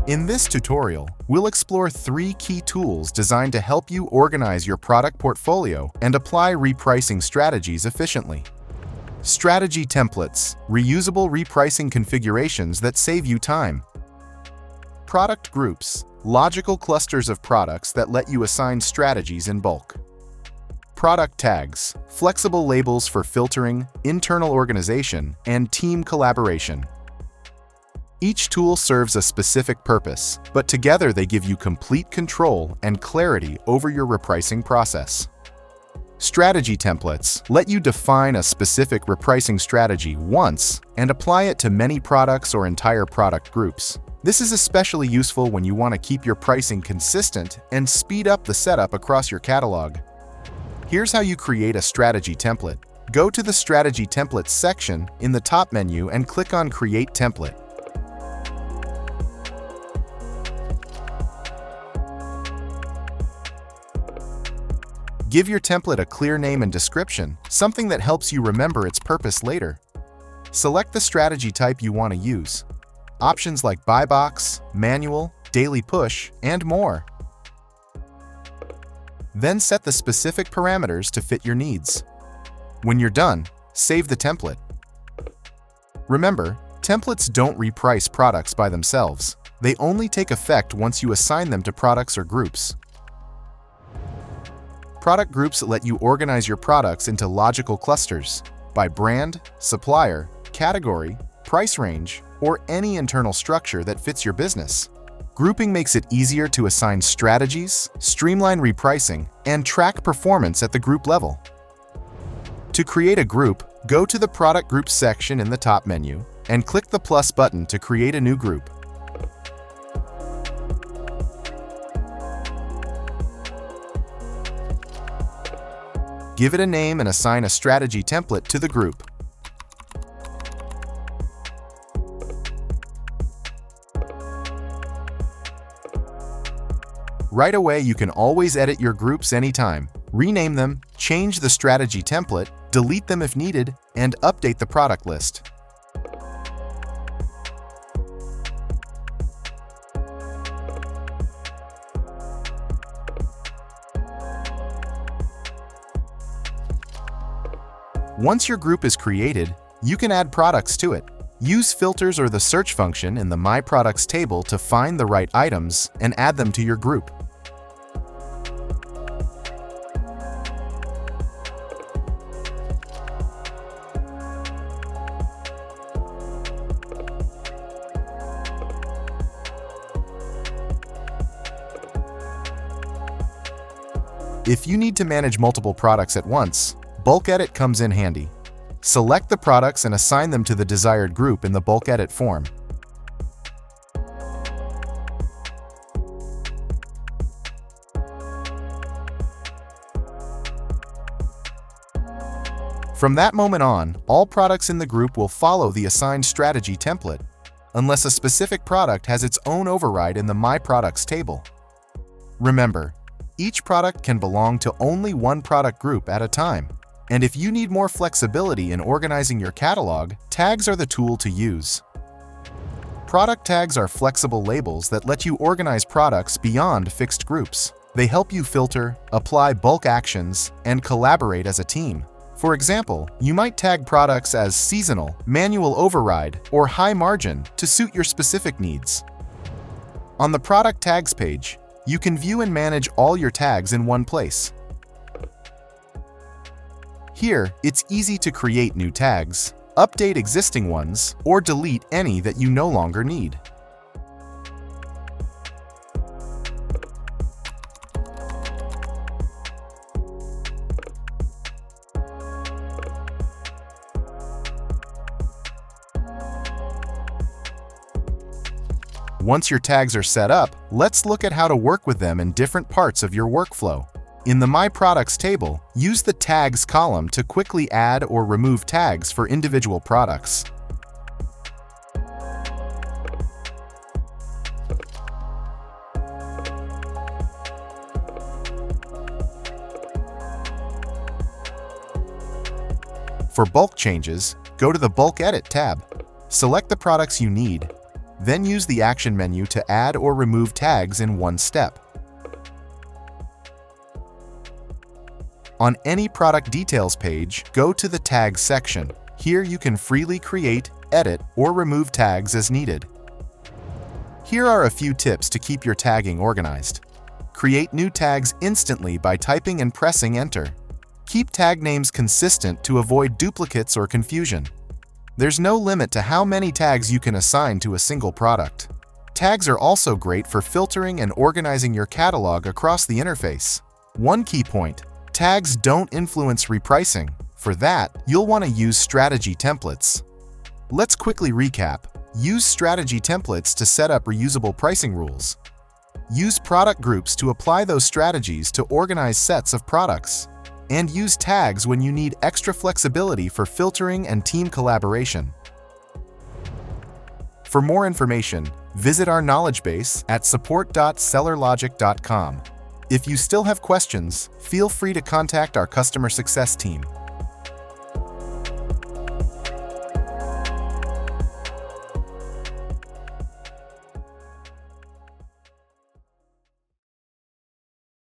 In this tutorial, we'll explore 3 key tools designed to help you organize your product portfolio and apply repricing strategies efficiently. Strategy templates, reusable repricing configurations that save you time. Product groups, logical clusters of products that let you assign strategies in bulk. Product tags, flexible labels for filtering, internal organization, and team collaboration. Each tool serves a specific purpose, but together they give you complete control and clarity over your repricing process. Strategy templates let you define a specific repricing strategy once and apply it to many products or entire product groups. This is especially useful when you want to keep your pricing consistent and speed up the setup across your catalog. Here's how you create a strategy template. Go to the Strategy Templates section in the top menu and click on Create Template. Give your template a clear name and description, something that helps you remember its purpose later. Select the strategy type you want to use. Options like Buy Box, Manual, Daily Push, and more. Then set the specific parameters to fit your needs. When you're done, save the template. Remember, templates don't reprice products by themselves. They only take effect once you assign them to products or groups. Product groups let you organize your products into logical clusters by brand, supplier, category, price range, or any internal structure that fits your business. Grouping makes it easier to assign strategies, streamline repricing, and track performance at the group level. To create a group, go to the Product Groups section in the top menu and click the plus button to create a new group. Give it a name and assign a strategy template to the group. Right away, you can always edit your groups anytime, rename them, change the strategy template, delete them if needed, and update the product list. Once your group is created, you can add products to it. Use filters or the search function in the My Products table to find the right items and add them to your group. If you need to manage multiple products at once, Bulk Edit comes in handy. Select the products and assign them to the desired group in the Bulk Edit form. From that moment on, all products in the group will follow the assigned strategy template, unless a specific product has its own override in the My Products table. Remember, each product can belong to only one product group at a time. And if you need more flexibility in organizing your catalog, tags are the tool to use. Product tags are flexible labels that let you organize products beyond fixed groups. They help you filter, apply bulk actions, and collaborate as a team. For example, you might tag products as seasonal, manual override, or high margin to suit your specific needs. On the Product Tags page, you can view and manage all your tags in one place. Here, it's easy to create new tags, update existing ones, or delete any that you no longer need. Once your tags are set up, let's look at how to work with them in different parts of your workflow. In the My Products table, use the Tags column to quickly add or remove tags for individual products. For bulk changes, go to the Bulk Edit tab. Select the products you need. Then use the Action menu to add or remove tags in one step. On any product details page, go to the Tags section. Here you can freely create, edit, or remove tags as needed. Here are a few tips to keep your tagging organized. Create new tags instantly by typing and pressing Enter. Keep tag names consistent to avoid duplicates or confusion. There's no limit to how many tags you can assign to a single product. Tags are also great for filtering and organizing your catalog across the interface. One key point: tags don't influence repricing. For that, you'll want to use strategy templates. Let's quickly recap. Use strategy templates to set up reusable pricing rules. Use product groups to apply those strategies to organize sets of products. And use tags when you need extra flexibility for filtering and team collaboration. For more information, visit our knowledge base at support.sellerlogic.com. If you still have questions, feel free to contact our customer success team.